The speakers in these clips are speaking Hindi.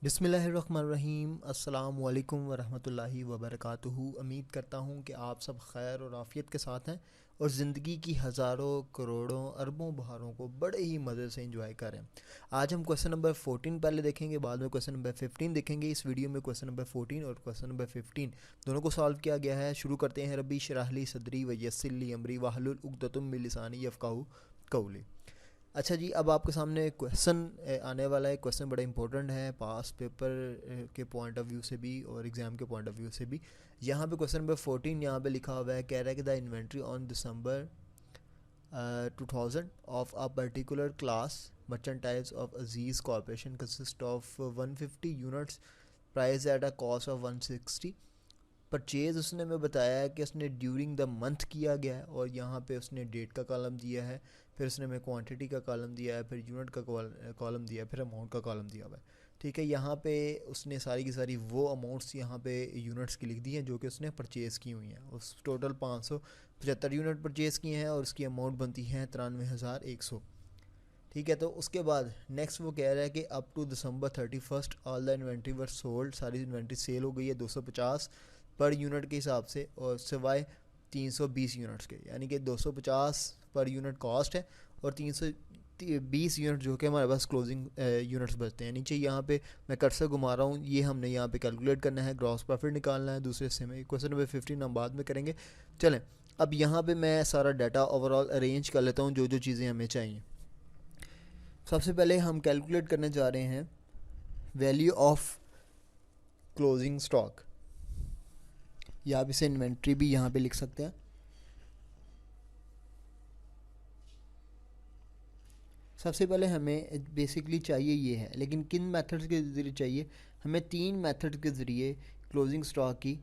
बिस्मिल्लाहिर्रहमानिर्रहीम अस्सलाम वालेकुम वरहमतुल्लाहि वबरकातुहू। उम्मीद करता हूँ कि आप सब खैर और आफ़ियत के साथ हैं और ज़िंदगी की हज़ारों करोड़ों अरबों बहारों को बड़े ही मज़े से इंजॉय करें। आज हम क्वेश्चन नंबर 14 पहले देखेंगे, बाद में क्वेश्चन नंबर 15 देखेंगे। इस वीडियो में क्वेश्चन नंबर 14 और क्वेश्चन नंबर 15 दोनों को सॉल्व किया गया है। शुरू करते हैं। रब्बी शरह ली सदरी व यस्सिर ली अमरी वाहलुल उक़दतुम मिन लिसानी यफ़क़हू क़ौली। अच्छा जी, अब आपके सामने क्वेश्चन आने वाला है। क्वेश्चन बड़ा इंपॉर्टेंट है, पास पेपर के पॉइंट ऑफ व्यू से भी और एग्ज़ाम के पॉइंट ऑफ व्यू से भी। यहाँ पे क्वेश्चन नंबर 14 यहाँ पे लिखा हुआ है, कह रहा है कि the inventory on December 2000 of a particular class merchandise of Aziz corporation consist of 150 units price at a cost of 160। Purchase उसने हमें बताया है कि उसने ड्यूरिंग द मंथ किया गया है और यहाँ पे उसने डेट का कॉलम दिया है, फिर उसने हमें क्वांटिटी का कॉलम दिया है, फिर यूनिट का कॉलम दिया है, फिर अमाउंट का कॉलम दिया हुआ है। ठीक है, यहाँ पे उसने सारी की सारी वो अमाउंट्स यहाँ पे यूनिट्स की लिख दी हैं जो कि उसने परचेज़ की हुई हैं। उस टोटल 575 यूनिट परचेज़ किए हैं और उसकी अमाउंट बनती है 93,100। ठीक है, तो उसके बाद नेक्स्ट वो कह रहा है कि up to December 31 all the inventory were sold, सारी इन्वेंट्री सेल हो गई है 250 पर यूनिट के हिसाब से और सिवाय 320 यूनिट्स के, यानी कि 250 पर यूनिट कॉस्ट है और 320 यूनिट जो कि हमारे पास क्लोजिंग यूनिट्स बचते हैं। नीचे यहाँ पे मैं कर्सर घुमा रहा हूँ, ये हमने यहाँ पे कैलकुलेट करना है, ग्रॉस प्रॉफिट निकालना है दूसरे हिस्से में। क्वेश्चन नंबर 15 हम बाद में करेंगे। चलें, अब यहाँ पे मैं सारा डाटा ओवरऑल अरेंज कर लेता हूँ जो जो चीज़ें हमें चाहिए। सबसे पहले हम कैलकुलेट करने जा रहे हैं वैल्यू ऑफ क्लोजिंग स्टॉक, या आप इसे इन्वेंट्री भी यहाँ पे लिख सकते हैं। सबसे पहले हमें बेसिकली चाहिए ये है, लेकिन किन मेथड्स के ज़रिए चाहिए हमें? 3 मेथड के ज़रिए क्लोजिंग स्टॉक की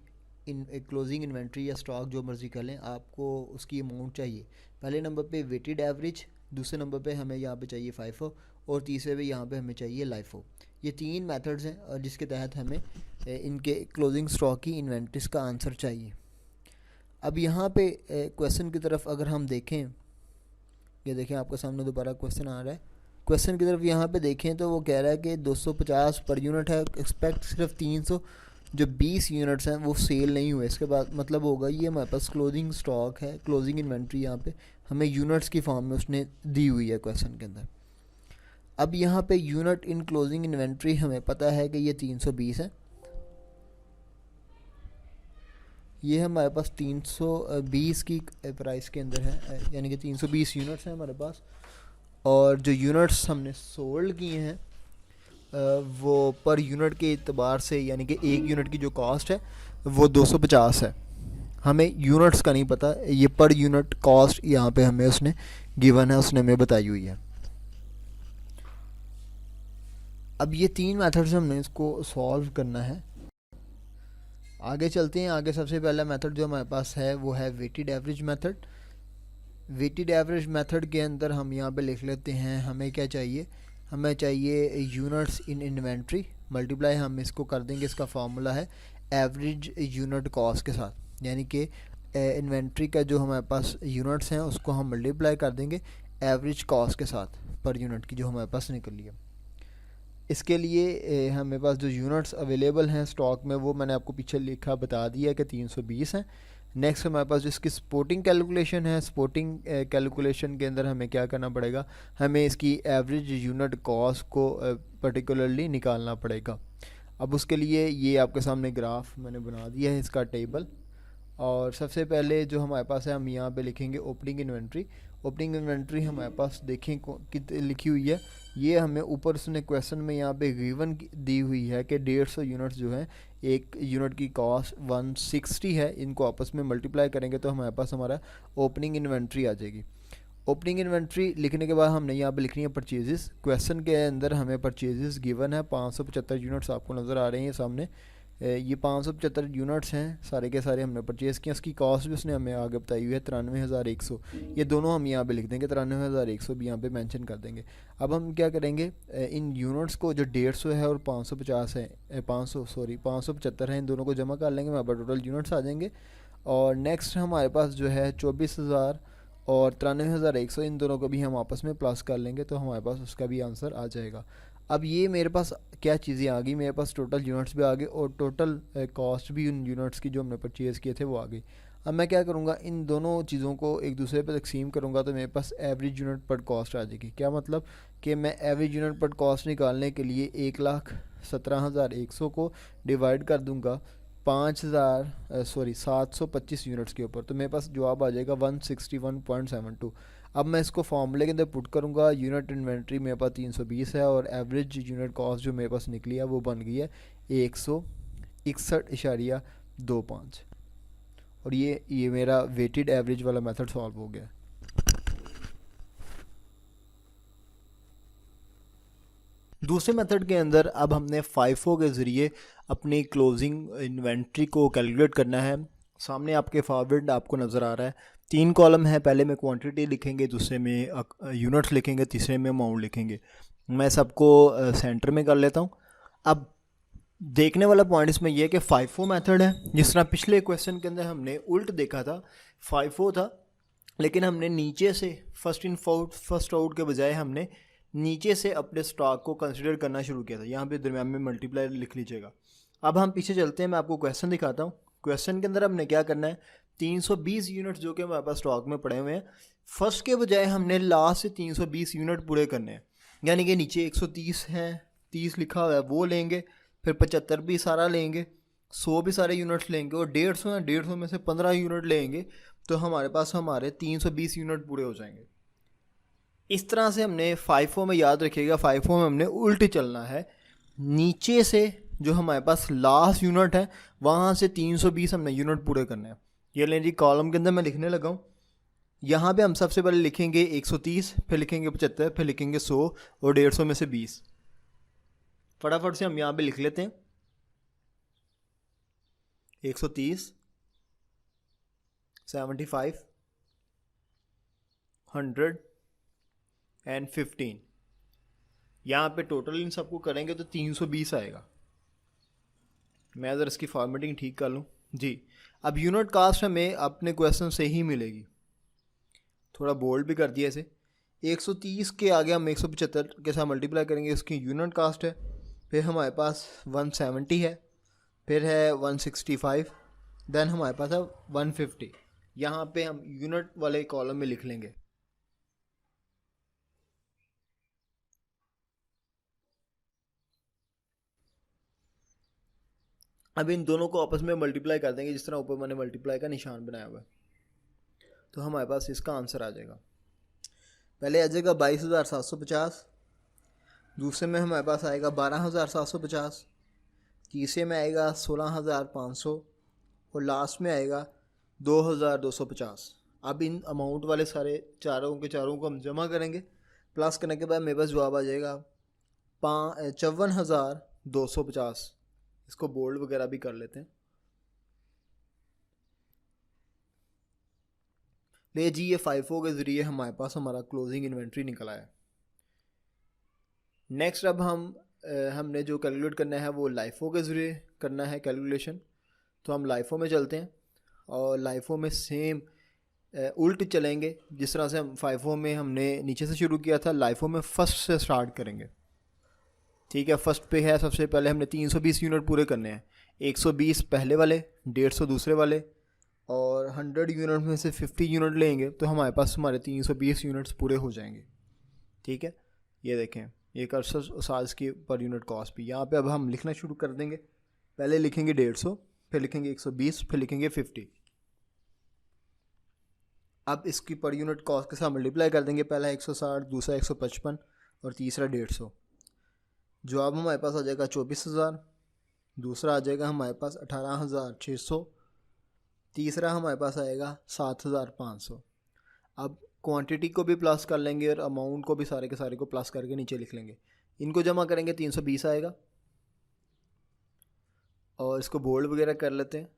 क्लोजिंग इन्वेंट्री या स्टॉक जो मर्ज़ी कर लें, आपको उसकी अमाउंट चाहिए। पहले नंबर पे वेटेड एवरेज, दूसरे नंबर पे हमें यहाँ पे चाहिए फाइफो और तीसरे पे यहाँ पे हमें चाहिए लाइफो। ये 3 मेथड्स हैं और जिसके तहत हमें इनके क्लोजिंग स्टॉक की इन्वेंट्रीज का आंसर चाहिए। अब यहाँ पे क्वेश्चन की तरफ अगर हम देखें, ये देखें आपके सामने दोबारा क्वेश्चन आ रहा है। क्वेश्चन की तरफ यहाँ पे देखें तो वो कह रहा है कि 250 पर यूनिट है, एक्सपेक्ट सिर्फ 300 जो 20 यूनिट्स हैं वो सेल नहीं हुए। इसके बाद मतलब होगा ये हमारे पास क्लोजिंग स्टॉक है, क्लोजिंग इन्वेंट्री यहाँ पे हमें यूनिट्स की फॉर्म में उसने दी हुई है क्वेश्चन के अंदर। अब यहाँ पे यूनिट इन क्लोजिंग इन्वेंट्री हमें पता है कि ये 320 है, ये हमारे पास 320 की प्राइस के अंदर है, यानी कि 320 यूनिट्स हैं हमारे पास। और जो यूनिट्स हमने सोल्ड किए हैं वो पर यूनिट के एतबार से, यानी कि एक यूनिट की जो कॉस्ट है वो 250 है। हमें यूनिट्स का नहीं पता, ये पर यूनिट कॉस्ट यहाँ पे हमें उसने गिवन है, उसने हमें बताई हुई है। अब ये 3 मेथड्स हमने इसको सॉल्व करना है। आगे चलते हैं। आगे सबसे पहला मेथड जो हमारे पास है वो है weighted average method. Weighted average method के अंदर हम यहाँ पे लिख लेते हैं, हमें क्या चाहिए? हमें चाहिए यूनिट्स इन इन्वेंट्री मल्टीप्लाई, हम इसको कर देंगे, इसका फार्मूला है एवरेज यूनिट कॉस्ट के साथ, यानी कि इन्वेंट्री का जो हमारे पास यूनिट्स हैं उसको हम मल्टीप्लाई कर देंगे एवरेज कॉस्ट के साथ पर यूनिट की जो हमारे पास निकली है। इसके लिए हमें पास जो यूनिट्स अवेलेबल हैं स्टॉक में वो मैंने आपको पीछे लिखा बता दिया कि 320 हैं। नेक्स्ट हमारे पास जिसकी स्पोर्टिंग कैलकुलेशन है, स्पोर्टिंग कैलकुलेशन के अंदर हमें क्या करना पड़ेगा? हमें इसकी एवरेज यूनिट कॉस्ट को पर्टिकुलरली निकालना पड़ेगा। अब उसके लिए ये आपके सामने ग्राफ मैंने बना दिया है, इसका टेबल। और सबसे पहले जो हमारे पास है हम यहाँ पे लिखेंगे ओपनिंग इन्वेंट्री। ओपनिंग इन्वेंट्री हमारे पास देखें कितनी लिखी हुई है, ये हमें ऊपर उसने क्वेश्चन में यहाँ पे गिवन दी हुई है कि 150 यूनिट्स जो हैं, एक यूनिट की कॉस्ट 160 है, इनको आपस में मल्टीप्लाई करेंगे तो हमारे पास हमारा ओपनिंग इन्वेंट्री आ जाएगी। ओपनिंग इन्वेंट्री लिखने के बाद हमने यहाँ पे लिखनी है परचेजेस। क्वेश्चन के अंदर हमें परचेजेस गिवन है 575 यूनिट्स आपको नज़र आ रहे हैं सामने। ये 575 यूनिट्स हैं, सारे के सारे हमने परचेज़ किए। उसकी कॉस्ट भी उसने हमें आगे बताई हुई है 93,100। ये दोनों हम यहाँ पे लिख देंगे, 93,100 भी यहाँ पे मेंशन कर देंगे। अब हम क्या करेंगे, इन यूनिट्स को जो 150 है और 550 है 575 है, इन दोनों को जमा कर लेंगे, हमारे पास टोटल यूनिट्स आ जाएंगे। और नेक्स्ट हमारे पास जो है 24,000 और 93,100, इन दोनों को भी हम आपस में प्लस कर लेंगे तो हमारे पास उसका भी आंसर आ जाएगा। अब ये मेरे पास क्या चीज़ें आ गई, मेरे पास टोटल यूनिट्स भी आ गए और टोटल कॉस्ट भी उन यूनिट्स की जो हमने परचेज़ किए थे वो आ गई। अब मैं क्या करूँगा, इन दोनों चीज़ों को एक दूसरे पर तकसीम करूँगा तो मेरे पास एवरेज यूनिट पर कॉस्ट आ जाएगी। क्या मतलब कि मैं एवरेज यूनिट पर कॉस्ट निकालने के लिए 1,17,100 को डिवाइड कर दूँगा 725 यूनिट्स के ऊपर, तो मेरे पास जवाब आ जाएगा 161.72। अब मैं इसको फॉर्मूले के अंदर पुट करूँगा, यूनिट इन्वेंट्री मेरे पास 320 है और एवरेज यूनिट कॉस्ट जो मेरे पास निकली है वो बन गई है 161.25। और ये मेरा वेटेड एवरेज वाला मेथड सॉल्व हो गया। दूसरे मेथड के अंदर अब हमने फाइफो के ज़रिए अपनी क्लोजिंग इन्वेंट्री को कैलकुलेट करना है। सामने आपके फॉरवर्ड आपको नज़र आ रहा है 3 कॉलम है, पहले में क्वांटिटी लिखेंगे, दूसरे में यूनिट्स लिखेंगे, तीसरे में अमाउंट लिखेंगे। मैं सबको सेंटर में कर लेता हूँ। अब देखने वाला पॉइंट इसमें यह है कि फाइफो मेथड है, जिस तरह पिछले क्वेश्चन के अंदर हमने उल्ट देखा था, फाइफो था, लेकिन हमने नीचे से फर्स्ट इन फर्स्ट आउट के बजाय हमने नीचे से अपने स्टॉक को कंसिडर करना शुरू किया था। यहाँ पे दरम्यान में मल्टीप्लाई लिख लीजिएगा। अब हम पीछे चलते हैं, मैं आपको क्वेश्चन दिखाता हूँ। क्वेश्चन के अंदर हमने क्या करना है, 320 यूनिट्स जो कि हमारे पास स्टॉक में पड़े हुए हैं, फर्स्ट के बजाय हमने लास्ट से 320 यूनिट पूरे करने हैं। यानी कि नीचे 130 हैं, 30 लिखा हुआ है वो लेंगे, फिर 75 भी सारा लेंगे, 100 भी सारे यूनिट्स लेंगे और 150 है, 150 में से 15 यूनिट लेंगे, तो हमारे पास हमारे 320 यूनिट पूरे हो जाएंगे। इस तरह से हमने फाइफो में, याद रखिएगा फाइफो में हमने उल्ट चलना है। नीचे से जो हमारे पास लास्ट यूनिट है वहाँ से 320 हमने यूनिट पूरे करने हैं। ये लें जी, कॉलम के अंदर मैं लिखने लगा हूँ। यहाँ पे हम सबसे पहले लिखेंगे 130, फिर लिखेंगे 75, फिर लिखेंगे 100 और 150 में से 20। फटाफट से हम यहाँ पे लिख लेते हैं 130, 75, 100 एंड 15। यहाँ पे टोटल इन सबको करेंगे तो 320 आएगा। मैं अगर इसकी फॉर्मेटिंग ठीक कर लूँ जी। अब यूनिट कास्ट हमें अपने क्वेश्चन से ही मिलेगी, थोड़ा बोल्ड भी कर दिया इसे। 130 के आगे हम 175 के साथ मल्टीप्लाई करेंगे, इसकी यूनिट कास्ट है। फिर हमारे पास 170 है, फिर है 165, देन हमारे पास है 150। यहाँ पे हम यूनिट वाले कॉलम में लिख लेंगे। अब इन दोनों को आपस में मल्टीप्लाई कर देंगे, जिस तरह ऊपर मैंने मल्टीप्लाई का निशान बनाया हुआ है, तो हमारे पास इसका आंसर आ जाएगा। पहले आ जाएगा 22,750, दूसरे में हमारे पास आएगा 12,750, तीसरे में आएगा 16,500 और लास्ट में आएगा 2,250। अब इन अमाउंट वाले सारे चारों के चारों को हम जमा करेंगे, प्लस करने के बाद मेरे पास जवाब आ जाएगा 54,250। इसको बोल्ड वगैरह भी कर लेते हैं। ले जी, ये फाइफो के ज़रिए हमारे पास हमारा क्लोजिंग इन्वेंट्री निकला है। नेक्स्ट अब हमने जो कैलकुलेट करना है वो लाइफो के ज़रिए करना है कैलकुलेशन। तो हम लाइफो में चलते हैं और लाइफो में सेम उल्ट चलेंगे, जिस तरह से हम फाइफो में हमने नीचे से शुरू किया था, लाइफो में फ़र्स्ट से स्टार्ट करेंगे। ठीक है, फर्स्ट पे है, सबसे पहले हमने 320 यूनिट पूरे करने हैं। 120 पहले वाले, 150 दूसरे वाले और 100 यूनिट में से 50 यूनिट लेंगे तो हमारे पास हमारे 320 यूनिट्स पूरे हो जाएंगे। ठीक है, ये देखें, ये कर्सर साज की पर यूनिट कॉस्ट भी। यहाँ पे अब हम लिखना शुरू कर देंगे। पहले लिखेंगे 150, फिर लिखेंगे 120, फिर लिखेंगे 50। अब इसकी पर यूनिट कॉस्ट के साथ मल्टीप्लाई कर देंगे। पहला 160, दूसरा 155 और तीसरा 150। जवाब हमारे पास आ जाएगा 24,000, दूसरा आ जाएगा हमारे पास 18,600, तीसरा हमारे पास आएगा 7,500। अब क्वांटिटी को भी प्लस कर लेंगे और अमाउंट को भी सारे के सारे को प्लस करके नीचे लिख लेंगे। इनको जमा करेंगे 320 आएगा और इसको बोल्ड वगैरह कर लेते हैं।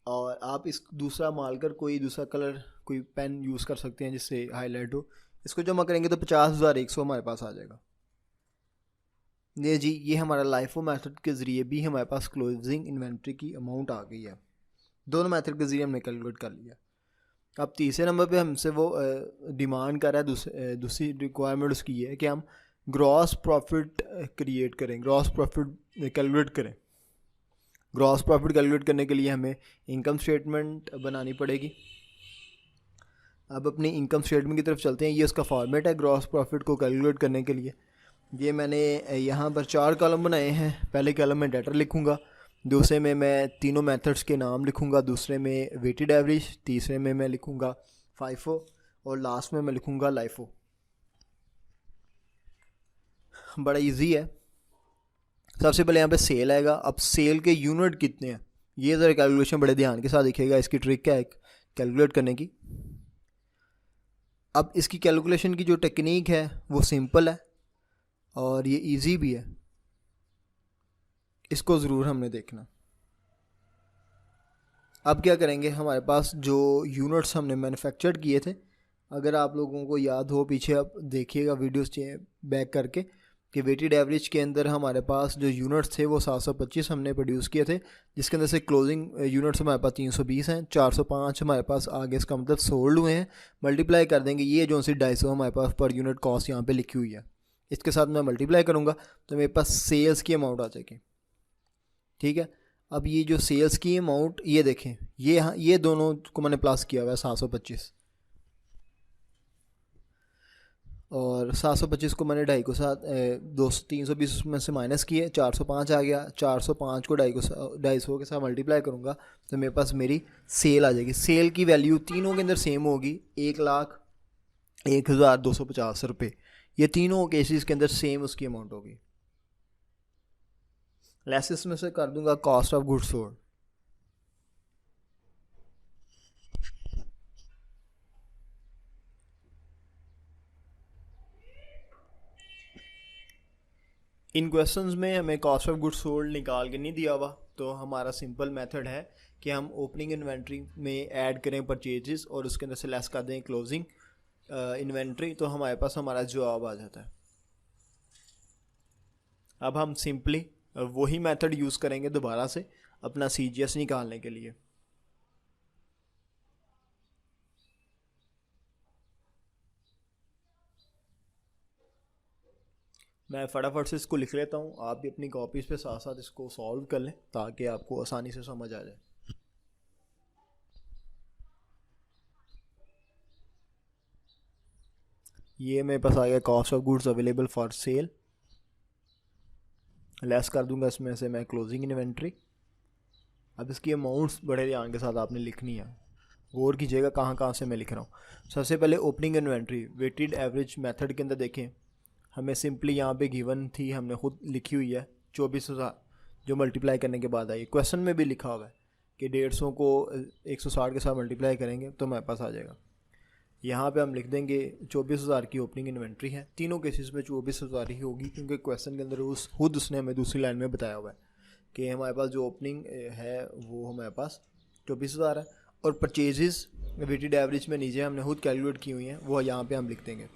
और आप इस दूसरा मालकर कोई दूसरा कलर, कोई पेन यूज़ कर सकते हैं जिससे हाईलाइट हो। इसको जमा करेंगे तो 50,100 हमारे पास आ जाएगा। ये जी, ये हमारा लाइफो मेथड के ज़रिए भी हमारे पास क्लोजिंग इन्वेंट्री की अमाउंट आ गई है। दोनों मेथड के ज़रिए हमने कैलकुलेट कर लिया। अब तीसरे नंबर पे हमसे वो डिमांड कर रहा है, दूसरी रिक्वायरमेंट उसकी है कि हम ग्रॉस प्रॉफिट क्रिएट करें, ग्रॉस प्रॉफिट कैलकुलेट करें। ग्रॉस प्रॉफिट कैलकुलेट करने के लिए हमें इनकम स्टेटमेंट बनानी पड़ेगी। अब अपनी इनकम स्टेटमेंट की तरफ चलते हैं। ये उसका फॉर्मेट है ग्रॉस प्रॉफिट को कैलकुलेट करने के लिए। ये मैंने यहाँ पर 4 कॉलम बनाए हैं। पहले कॉलम में डेटर लिखूँगा, दूसरे में मैं तीनों मेथड्स के नाम लिखूँगा, दूसरे में वेटेड एवरेज, तीसरे में मैं लिखूँगा फाइफो और लास्ट में मैं लिखूँगा लाइफो। बड़ा इजी है। सबसे पहले यहाँ पे सेल आएगा। अब सेल के यूनिट कितने हैं ये ज़रा कैलकुलेशन बड़े ध्यान के साथ देखिएगा। इसकी ट्रिक क्या है कैलकुलेट करने की। अब इसकी कैलकुलेशन की जो टेक्निक है वो सिंपल है और ये इजी भी है, इसको ज़रूर हमने देखना। अब क्या करेंगे, हमारे पास जो यूनिट्स हमने मैन्युफैक्चर किए थे, अगर आप लोगों को याद हो पीछे आप देखिएगा वीडियोस बैक करके कि वेटेड एवरेज के अंदर हमारे पास जो यूनिट्स थे वो 725 हमने प्रोड्यूस किए थे, जिसके अंदर से क्लोजिंग यूनिट्स हमारे पास 320 हैं, 405 हमारे पास आगे इसका मतलब सोल्ड हुए हैं। मल्टीप्लाई कर देंगे ये जो सी 250 हमारे पास पर यूनिट कॉस्ट यहाँ पे लिखी हुई है, इसके साथ मैं मल्टीप्लाई करूँगा तो मेरे पास सेल्स की अमाउंट आ जाएगी। ठीक है, अब ये जो सेल्स की अमाउंट ये देखें, ये दोनों को मैंने प्लस किया हुआ है 725 और 725 को मैंने 250 को साथ 320 में से माइनस किए, 405 आ गया। 405 को 250 के साथ मल्टीप्लाई करूँगा तो मेरे पास मेरी सेल आ जाएगी। सेल की वैल्यू तीनों के अंदर सेम होगी, 1,01,250 रुपये। ये तीनों केसेस के अंदर सेम उसकी अमाउंट होगी। लेसेस में से कर दूंगा cost of goods sold. In questions में हमें कॉस्ट ऑफ गुड्स सोल्ड निकाल के नहीं दिया हुआ, तो हमारा सिंपल मेथड है कि हम ओपनिंग इन्वेंट्री में ऐड करें परचेजेस और उसके अंदर से लेस कर दें क्लोजिंग इन्वेंट्री, तो हमारे पास हमारा जवाब आ जाता है। अब हम सिंपली वही मेथड यूज़ करेंगे दोबारा से अपना CGS निकालने के लिए। मैं फटाफट से इसको लिख लेता हूँ, आप भी अपनी कॉपीज़ पे साथ साथ इसको सॉल्व कर लें ताकि आपको आसानी से समझ आ जाए। ये मेरे पास आ गया cost of goods available for cell, less कर दूंगा इसमें से मैं क्लोजिंग इन्वेंट्री। अब इसकी अमाउंट्स बड़े ध्यान के साथ आपने लिखनी है, गौर कीजिएगा कहाँ कहाँ से मैं लिख रहा हूँ। सबसे पहले opening inventory weighted average method के अंदर देखें, हमें सिंपली यहाँ पे गिवन थी, हमने खुद लिखी हुई है 24,000 जो मल्टीप्लाई करने के बाद आई। क्वेश्चन में भी लिखा हुआ है कि 150 को 160 के साथ मल्टीप्लाई करेंगे तो हमारे पास आ जाएगा। यहाँ पे हम लिख देंगे 24,000 की ओपनिंग इन्वेंट्री है। तीनों केसेस में 24,000 ही होगी क्योंकि क्वेश्चन के अंदर खुद उसने हमें दूसरी लाइन में बताया हुआ है कि हमारे पास जो ओपनिंग है वो हमारे पास 24,000 है। और परचेजेस वेटेड एवरेज में नीचे हमने खुद कैलकुलेट की हुई हैं, वो यहाँ पे हम लिख देंगे।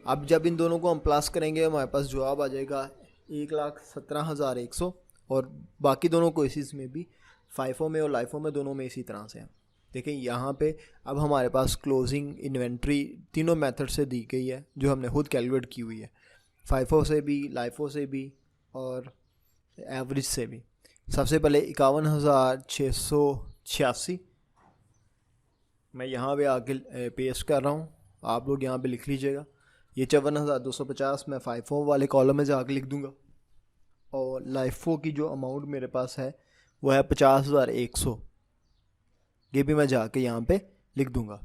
अब जब इन दोनों को हम प्लस करेंगे हमारे पास जवाब आ जाएगा 1,17,100 और बाकी दोनों केसेस में भी फाइफो में और लाइफो में दोनों में इसी तरह से हैं। देखें यहाँ पे अब हमारे पास क्लोजिंग इन्वेंट्री तीनों मेथड से दी गई है जो हमने खुद कैलकुलेट की हुई है, फाइफो से भी, लाइफो से भी और एवरेज से भी। सबसे पहले 51,686 मैं यहाँ पे आके पेस्ट कर रहा हूँ, आप लोग यहाँ पे लिख लीजिएगा। ये 54,250 मैं फाइफो वाले कॉलम में जाके लिख दूँगा और लाइफो की जो अमाउंट मेरे पास है वो है 50,100, ये भी मैं जाके यहाँ पे लिख दूंगा।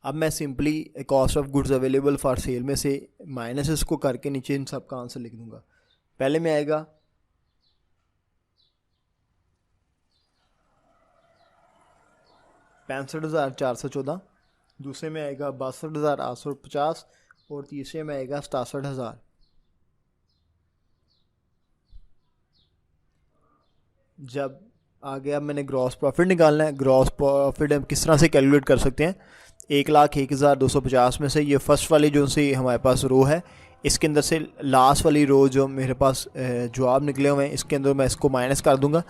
अब मैं simply cost of goods available for cell में से माइनस इसको करके नीचे इन सब का आंसर लिख दूंगा। पहले में आएगा 65,414, दूसरे में आएगा 62,850 और तीसरे में आएगा 67,000। जब आ गया मैंने ग्रॉस प्रॉफिट निकालना है। ग्रॉस प्रॉफिट हम किस तरह से कैलकुलेट कर सकते हैं, 1,01,250 में से ये फर्स्ट वाली जो सी हमारे पास रो है इसके अंदर से लास्ट वाली रो जो मेरे पास जवाब निकले हुए हैं इसके अंदर मैं इसको माइनस कर दूंगा।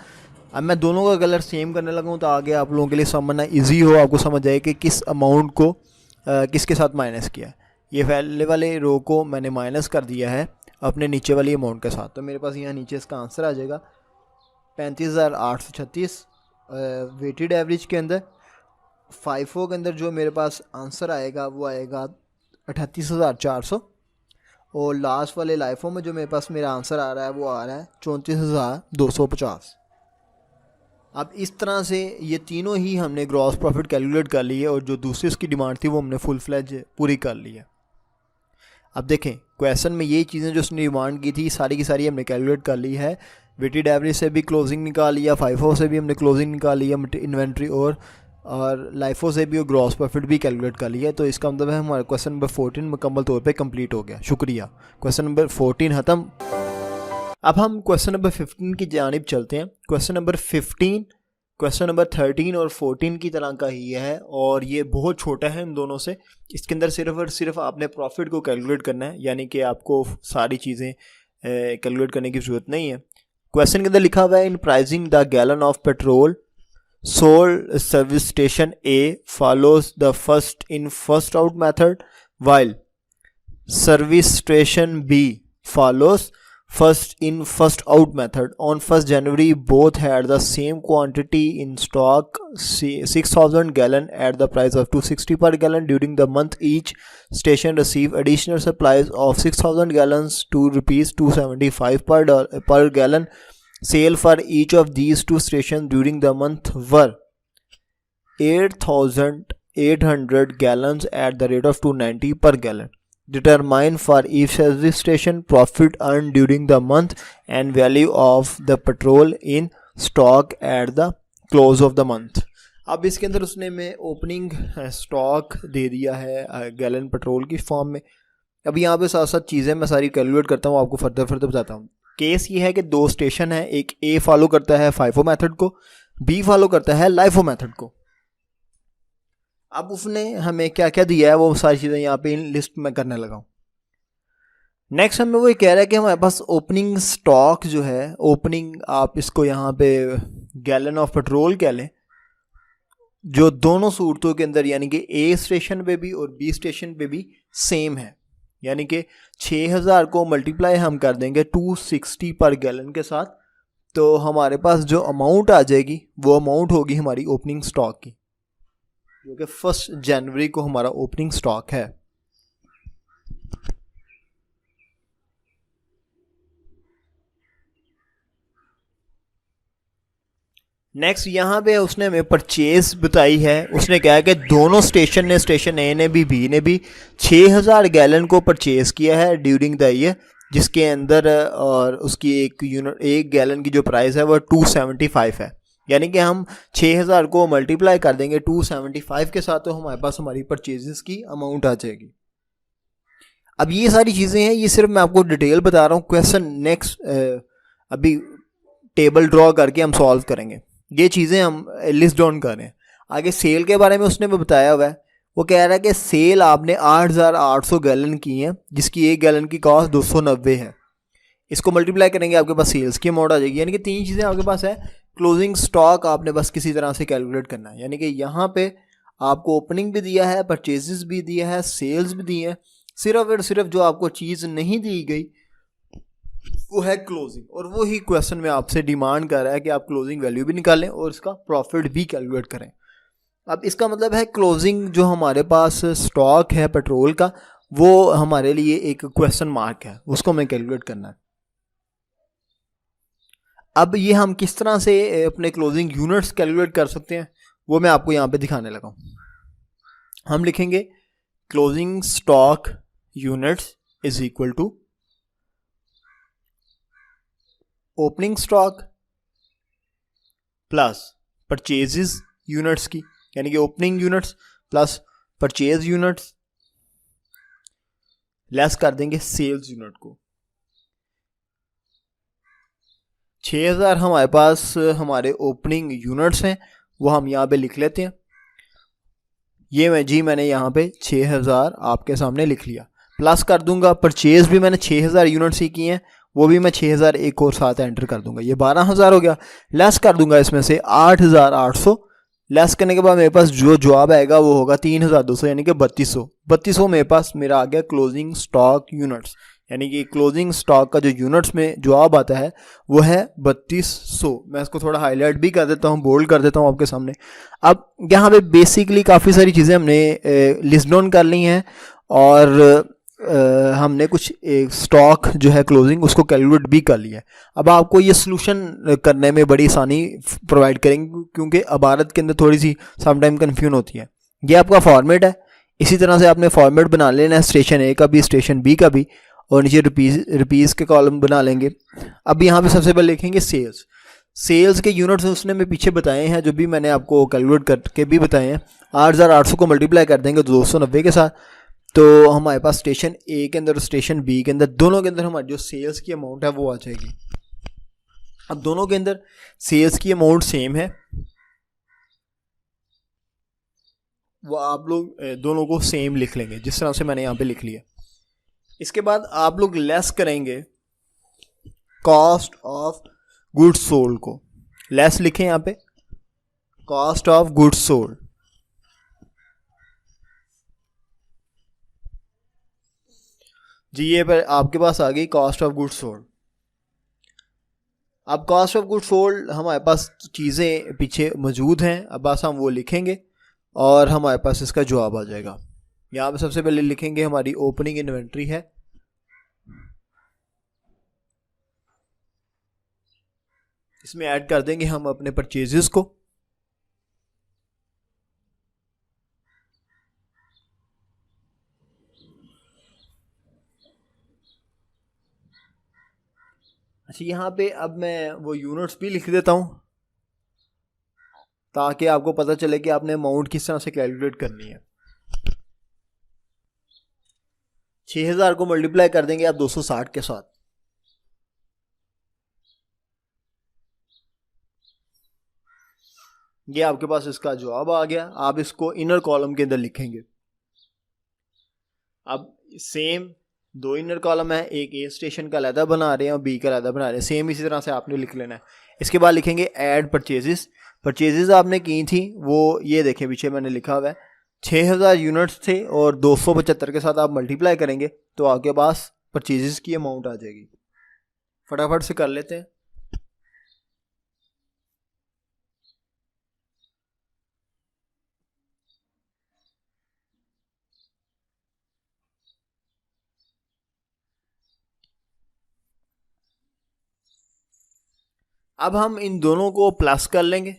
अब मैं दोनों का कलर सेम करने लगा हूँ तो आगे आप लोगों के लिए समझना इजी हो, आपको समझ आए कि किस अमाउंट को किसके साथ माइनस किया है, ये पहले वाले रो को मैंने माइनस कर दिया है अपने नीचे वाली अमाउंट के साथ। तो मेरे पास यहाँ नीचे इसका आंसर आ जाएगा 35,836 वेटेड एवरेज के अंदर। फाइफो के अंदर जो मेरे पास आंसर आएगा वो आएगा 38,400, और लास्ट वाले लाइफो में जो मेरे पास मेरा आंसर आ रहा है वो आ रहा है 34,250। अब इस तरह से ये तीनों ही हमने ग्रॉस प्रॉफिट कैलकुलेट कर ली है, और जो दूसरी उसकी डिमांड थी वो हमने फुल फ्लैज पूरी कर ली है। अब देखें क्वेश्चन में ये चीज़ें जो उसने डिमांड की थी सारी की सारी हमने कैलकुलेट कर ली है। वेटेड एवरेज से भी क्लोजिंग निकाल लिया, फाइफो से भी हमने क्लोजिंग निकाल लिया इन्वेंट्री, और लाइफो से भी और ग्रॉस प्रॉफिट भी कैलकुलेट कर लिया है। तो इसका मतलब है हमारा क्वेश्चन नंबर 14 मुकम्मल तौर पे कंप्लीट हो गया। शुक्रिया, क्वेश्चन नंबर 14 ख़त्म। अब हम क्वेश्चन नंबर 15 की जानिब चलते हैं। क्वेश्चन नंबर 15 क्वेश्चन नंबर 13 और 14 की तरह का ही है, और ये बहुत छोटा है इन दोनों से। इसके अंदर सिर्फ और सिर्फ आपने प्रॉफिट को कैलकुलेट करना है, यानी कि आपको सारी चीज़ें कैलकुलेट करने की ज़रूरत नहीं है। क्वेश्चन के अंदर लिखा हुआ है in pricing the gallon of petrol sold service station A follows the first in first out method while service station B follows first in first out method. On 1st January both had the same quantity in stock, 6,000 gallon at the price of 260 per gallon. During the month each station received additional supplies of 6,000 gallons to rupees 275 per gallon. Sale for each of these two stations during the month were 8,800 gallons at the rate of 290 per gallon. Determine for each service station profit earned during the month and value of the petrol in stock at the close of the month. अब इसके अंदर उसने में ओपनिंग स्टॉक दे दिया है गैलन पेट्रोल की फॉर्म में। अब यहाँ पे साथ साथ चीज़ें मैं सारी कैलकुलेट करता हूँ, आपको फर्दर बताता हूँ। केस ये है कि दो स्टेशन है, एक ए फॉलो करता है फाइफो मेथड को, बी फॉलो करता है लाइफो मेथड को। अब उसने हमें क्या क्या दिया है वो सारी चीज़ें यहाँ पे इन लिस्ट में करने लगा हूँ। नेक्स्ट हमें वो ये कह रहा है कि हमारे पास ओपनिंग स्टॉक जो है, ओपनिंग आप इसको यहाँ पे गैलन ऑफ पेट्रोल कह लें, जो दोनों सूरतों के अंदर यानी कि ए स्टेशन पे भी और बी स्टेशन पे भी सेम है। यानी कि 6,000 को मल्टीप्लाई हम कर देंगे 260 पर गैलन के साथ, तो हमारे पास जो अमाउंट आ जाएगी वो अमाउंट होगी हमारी ओपनिंग स्टॉक की, जो कि 1 जनवरी को हमारा ओपनिंग स्टॉक है। नेक्स्ट यहाँ पे उसने हमें परचेज बताई है। उसने कहा है कि दोनों स्टेशन ने, स्टेशन ए ने भी बी ने भी 6,000 गैलन को परचेज किया है ड्यूरिंग द ईयर, जिसके अंदर और उसकी एक गैलन की जो प्राइस है वो 275 है। यानी कि हम 6,000 को मल्टीप्लाई कर देंगे 275 के साथ, तो हमारे पास हमारी परचेजेस की अमाउंट आ जाएगी। अब ये सारी चीज़ें हैं, ये सिर्फ मैं आपको डिटेल बता रहा हूँ। क्वेश्चन नेक्स्ट अभी टेबल ड्रॉ करके हम सॉल्व करेंगे। ये चीज़ें हम लिस्ट डाउन कर रहे हैं। आगे सेल के बारे में उसने भी बताया हुआ है। वो कह रहा है कि सेल आपने 8,800 गैलन की है, जिसकी एक गैलन की कॉस्ट 290 है। इसको मल्टीप्लाई करेंगे आपके पास सेल्स की अमाउंट आ जाएगी। यानी कि 3 चीज़ें आपके पास है। क्लोजिंग स्टॉक आपने बस किसी तरह से कैलकुलेट करना है, यानी कि यहाँ पे आपको ओपनिंग भी दिया है, परचेजेस भी दिया है, सेल्स भी दी है। सिर्फ और सिर्फ जो आपको चीज़ नहीं दी गई वो है क्लोजिंग, और वो ही क्वेश्चन में आपसे डिमांड कर रहा है कि आप क्लोजिंग वैल्यू भी निकालें और इसका प्रॉफिट भी कैलकुलेट करें। अब इसका मतलब है क्लोजिंग जो हमारे पास स्टॉक है पेट्रोल का, वो हमारे लिए एक क्वेश्चन मार्क है, उसको हमें कैलकुलेट करना है। अब ये हम किस तरह से अपने क्लोजिंग यूनिट्स कैलकुलेट कर सकते हैं वो मैं आपको यहाँ पे दिखाने लगा हूँ। हम लिखेंगे closing stock units is equal to opening stock plus purchases units की, यानी कि opening units plus purchase units less कर देंगे सेल्स यूनिट को। 6,000 हमारे पास हमारे ओपनिंग यूनिट्स हैं, वो हम यहाँ पे लिख लेते हैं। ये मैंने यहाँ पे 6,000 आपके सामने लिख लिया। प्लस कर दूंगा परचेज भी मैंने 6,000 यूनिट्स ही की हैं, वो भी मैं 6,000 एक और साथ एंटर कर दूंगा, ये 12,000 हो गया। लेस कर दूंगा इसमें से 8,800 लेस करने के बाद मेरे पास जो जवाब आएगा वो होगा 3200, यानी कि 3200 मेरे पास मेरा आ गया क्लोजिंग स्टॉक यूनिट्स। यानी कि क्लोजिंग स्टॉक का जो यूनिट्स में जवाब आता है वो है 3200। मैं इसको थोड़ा हाईलाइट भी कर देता हूँ, बोल्ड कर देता हूँ आपके सामने। अब यहाँ पे बेसिकली काफ़ी सारी चीज़ें हमने लिस्ट डाउन कर ली हैं, और हमने कुछ स्टॉक जो है क्लोजिंग उसको कैलकुलेट भी कर लिया है। अब आपको ये सोल्यूशन करने में बड़ी आसानी प्रोवाइड करेंगे, क्योंकि इबारत के अंदर थोड़ी सी समटाइम कन्फ्यूजन होती है। ये आपका फॉर्मेट है, इसी तरह से आपने फॉर्मेट बना लेना है, स्टेशन ए का भी स्टेशन बी का भी, और नीचे रुपीज़ के कॉलम बना लेंगे। अब यहाँ पे सबसे पहले लिखेंगे सेल्स के यूनिट्स उसने मैं पीछे बताए हैं, जो भी मैंने आपको कैलकुलेट करके भी बताए हैं। 8800 को मल्टीप्लाई कर देंगे 290 के साथ, तो हमारे पास स्टेशन ए के अंदर और स्टेशन बी के अंदर दोनों के अंदर हमारी जो सेल्स की अमाउंट है वो आ जाएगी। अब दोनों के अंदर सेल्स की अमाउंट सेम है, वो आप लोग दोनों को सेम लिख लेंगे जिस तरह से मैंने यहाँ पे लिख लिया। इसके बाद आप लोग लेस करेंगे कॉस्ट ऑफ गुड्स सोल्ड को। लेस लिखें यहाँ पे कॉस्ट ऑफ गुड्स सोल्ड। जी ये पर आपके पास आ गई कॉस्ट ऑफ गुड्स सोल्ड। अब कॉस्ट ऑफ गुड्स सोल्ड हमारे पास चीज़ें पीछे मौजूद हैं, अब बस हम वो लिखेंगे और हमारे पास इसका जवाब आ जाएगा। यहाँ पे सबसे पहले लिखेंगे हमारी ओपनिंग इन्वेंट्री है, इसमें ऐड कर देंगे हम अपने परचेजेस को। अच्छा यहाँ पे अब मैं वो यूनिट्स भी लिख देता हूँ, ताकि आपको पता चले कि आपने अमाउंट किस तरह से कैलकुलेट करनी है। 6000 को मल्टीप्लाई कर देंगे आप 260 के साथ। ये आपके पास इसका जवाब आ गया। आप इसको इनर कॉलम के अंदर लिखेंगे। अब सेम दो इनर कॉलम है, एक ए स्टेशन का अलहदा बना रहे हैं और बी का अलहदा बना रहे हैं, सेम इसी तरह से आपने लिख लेना है। इसके बाद लिखेंगे ऐड परचेजेस आपने की थी, वो ये देखें पीछे मैंने लिखा हुआ है 6000 यूनिट्स थे और 275 के साथ आप मल्टीप्लाई करेंगे तो आपके पास परचेजेस की अमाउंट आ जाएगी। फटाफट से कर लेते हैं। अब हम इन दोनों को प्लस कर लेंगे,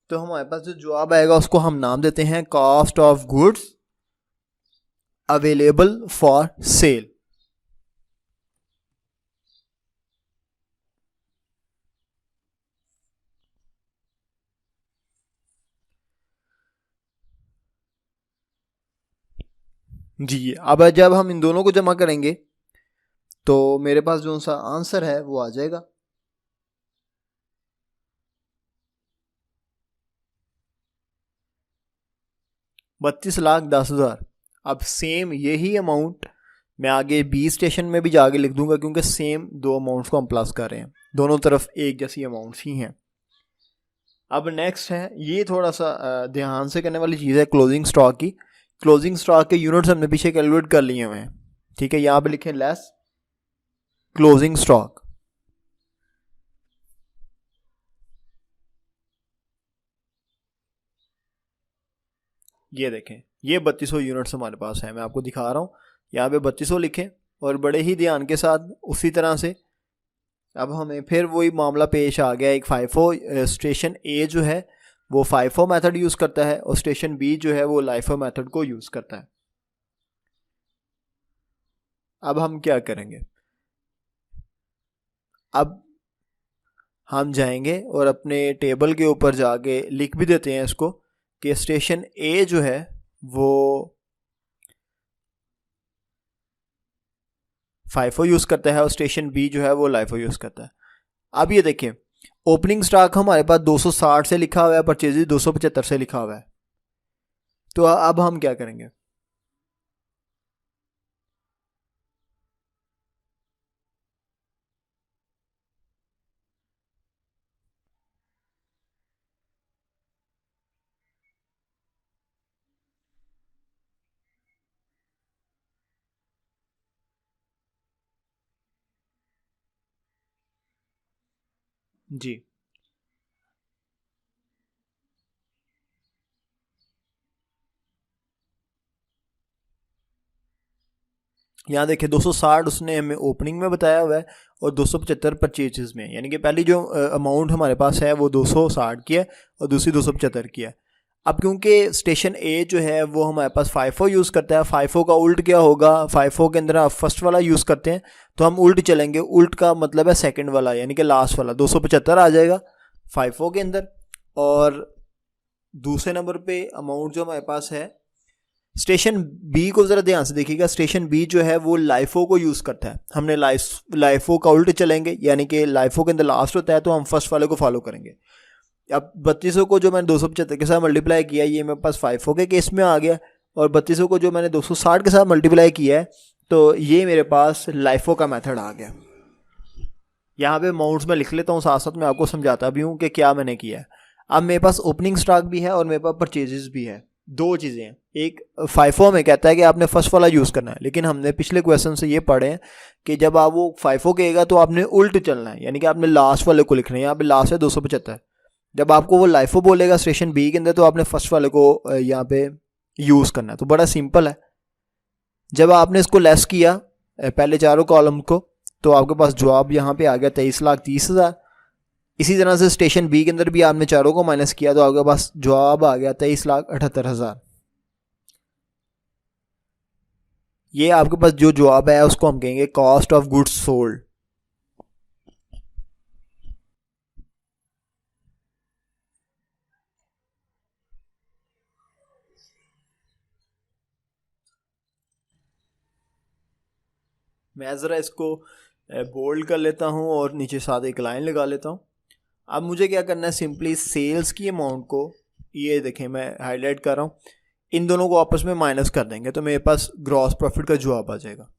तो हमारे पास जो जवाब आएगा उसको हम नाम देते हैं cost of goods available for sale. जी अब जब हम इन दोनों को जमा करेंगे तो मेरे पास जो सा आंसर है वो आ जाएगा। ₹32,10,000। अब सेम यही अमाउंट मैं आगे बी स्टेशन में भी जाके लिख दूंगा, क्योंकि सेम दो अमाउंट्स को हम प्लस कर रहे हैं, दोनों तरफ एक जैसी अमाउंट्स ही हैं। अब नेक्स्ट है, ये थोड़ा सा ध्यान से करने वाली चीज़ है क्लोजिंग स्टॉक की। क्लोजिंग स्टॉक के यूनिट्स हमने पीछे कैलकुलेट कर लिए हुए हैं, ठीक है। यहाँ पे लिखें लेस क्लोजिंग स्टॉक। ये देखें ये 3200 यूनिट्स हमारे पास है, मैं आपको दिखा रहा हूँ। यहाँ पे 3200 लिखें और बड़े ही ध्यान के साथ उसी तरह से अब हमें फिर वही मामला पेश आ गया। एक फाइफो स्टेशन ए जो है वो फाइफो मेथड यूज़ करता है और स्टेशन बी जो है वो लाइफो मेथड को यूज़ करता है। अब हम क्या करेंगे, अब हम जाएंगे और अपने टेबल के ऊपर जाके लिख भी देते हैं इसको कि स्टेशन ए जो है वो फाइफो यूज़ करता है और स्टेशन बी जो है वो लाइफो यूज़ करता है। अब ये देखें ओपनिंग स्टॉक हमारे पास 260 से लिखा हुआ है, परचेज 275 से लिखा हुआ है, तो अब हम क्या करेंगे, जी, यहाँ देखिए 260 उसने हमें ओपनिंग में बताया हुआ है और 275 परचेजेस में, यानी कि पहली जो अमाउंट हमारे पास है वो 260 की है और दूसरी 275 की है। अब क्योंकि स्टेशन ए जो है वो हमारे पास फाइफो यूज़ करता है, फाइफो का उल्ट क्या होगा, फाइफो के अंदर आप फर्स्ट वाला यूज़ करते हैं तो हम उल्ट चलेंगे, उल्ट का मतलब है सेकंड वाला यानी कि लास्ट वाला, 275 आ जाएगा फाइफो के अंदर। और दूसरे नंबर पे अमाउंट जो हमारे पास है स्टेशन बी को ज़रा ध्यान से देखिएगा, स्टेशन बी जो है वो लाइफो को यूज़ करता है, हमने लाइफो का उल्ट चलेंगे यानी कि लाइफो के अंदर लास्ट होता है तो हम फर्स्ट वाले को फॉलो करेंगे। अब 3200 को जो मैंने 275 के साथ मल्टीप्लाई किया ये मेरे पास फाइफो के केस में आ गया, और 3200 को जो मैंने 260 के साथ मल्टीप्लाई किया है तो ये मेरे पास लाइफो का मेथड आ गया। यहाँ पे अमाउंट्स में लिख लेता हूँ, साथ साथ मैं आपको समझाता भी हूँ कि क्या मैंने किया है। अब मेरे पास ओपनिंग स्टॉक भी है और मेरे पास परचेजेस भी है, दो चीज़ें हैं। एक फाइफो में कहता है कि आपने फर्स्ट वाला यूज़ करना है, लेकिन हमने पिछले क्वेश्चन से ये पढ़े हैं कि जब आप वो फाइफो कहेगा तो आपने उल्ट चलना है, यानी कि आपने लास्ट वाले को लिखना है। यहाँ पे लास्ट है 275, जब आपको वो लाइफो बोलेगा स्टेशन बी के अंदर तो आपने फर्स्ट वाले को यहाँ पे यूज़ करना है। तो बड़ा सिंपल है, जब आपने इसको लेस किया पहले चारों कॉलम को तो आपके पास जवाब यहाँ पे आ गया 23,30,000। इसी तरह से स्टेशन बी के अंदर भी आपने चारों को माइनस किया तो आपके पास जवाब आ गया 23,78,000। ये आपके पास जो जवाब है उसको हम कहेंगे कॉस्ट ऑफ गुड्स सोल्ड। मैं ज़रा इसको बोल्ड कर लेता हूँ और नीचे साथ एक लाइन लगा लेता हूँ। अब मुझे क्या करना है, सिंपली सेल्स की अमाउंट को, ये देखें मैं हाईलाइट कर रहा हूँ, इन दोनों को आपस में माइनस कर देंगे तो मेरे पास ग्रॉस प्रॉफिट का जवाब आ जाएगा।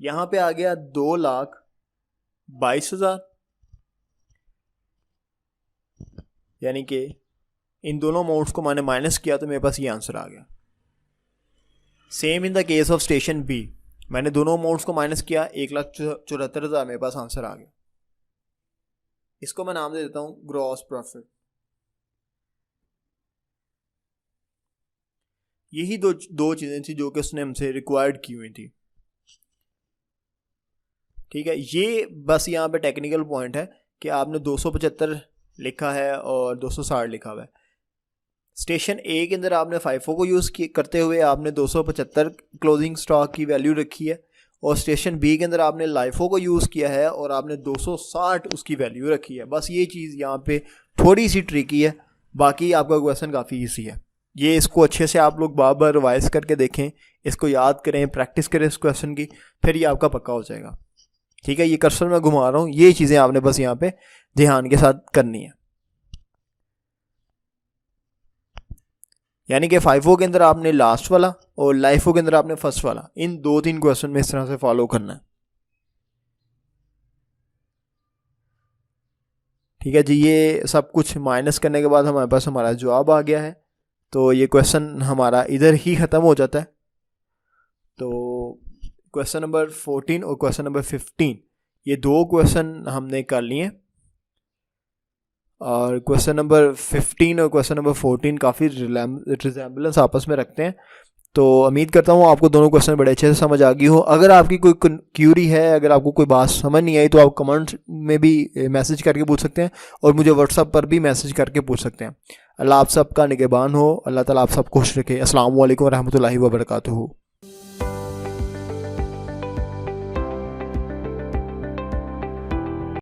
यहाँ पे आ गया 2,22,000, यानी कि इन दोनों अमाउंट्स को मैंने माइनस किया तो मेरे पास ये आंसर आ गया। Same in the case of station B, मैंने दोनों अमाउंट्स को माइनस किया, 1,74,000 मेरे पास आंसर आ गया। इसको मैं नाम दे देता हूँ ग्रॉस प्रॉफिट। यही दो चीज़ें थी जो कि उसने हमसे रिक्वायर्ड की हुई थी। ठीक है, ये बस यहाँ पे टेक्निकल पॉइंट है कि आपने 275 लिखा है और 260 लिखा हुआ है। स्टेशन ए के अंदर आपने फाइफो को यूज़ करते हुए आपने 275 क्लोजिंग स्टॉक की वैल्यू रखी है, और स्टेशन बी के अंदर आपने लाइफो को यूज़ किया है और आपने 260 उसकी वैल्यू रखी है। बस ये चीज़ यहाँ पे थोड़ी सी ट्रिकी है, बाकी आपका क्वेश्चन काफ़ी ईजी है। ये इसको अच्छे से आप लोग बार बार रिवाइज करके देखें, इसको याद करें, प्रैक्टिस करें इस क्वेश्चन की, फिर ये आपका पक्का हो जाएगा। ठीक है, ये कर्सर मैं घुमा रहा हूँ, ये चीज़ें आपने बस यहाँ पे ध्यान के साथ करनी है। यानी कि फाइफो के अंदर आपने लास्ट वाला और लाइफो के अंदर आपने फर्स्ट वाला, इन 2-3 क्वेश्चन में इस तरह से फॉलो करना है। ठीक है जी, ये सब कुछ माइनस करने के बाद हमारे पास हमारा जवाब आ गया है, तो ये क्वेश्चन हमारा इधर ही ख़त्म हो जाता है। तो क्वेश्चन नंबर 14 और क्वेश्चन नंबर 15 ये दो क्वेश्चन हमने कर लिए, और क्वेश्चन नंबर 15 और क्वेश्चन नंबर 14 काफ़ी रिजेम्बलेंस आपस में रखते हैं। तो उम्मीद करता हूँ आपको दोनों क्वेश्चन बड़े अच्छे से समझ आ गई हो। अगर आपकी कोई क्यूरी है, अगर आपको कोई बात समझ नहीं आई तो आप कमेंट में भी मैसेज करके पूछ सकते हैं और मुझे व्हाट्सएप पर भी मैसेज करके पूछ सकते हैं। अल्लाह आप सबका निगहबान हो, अल्लाह ताला आप सब खुश रखे। अस्सलाम वालेकुम रहमतुल्लाहि व बरकातुहू।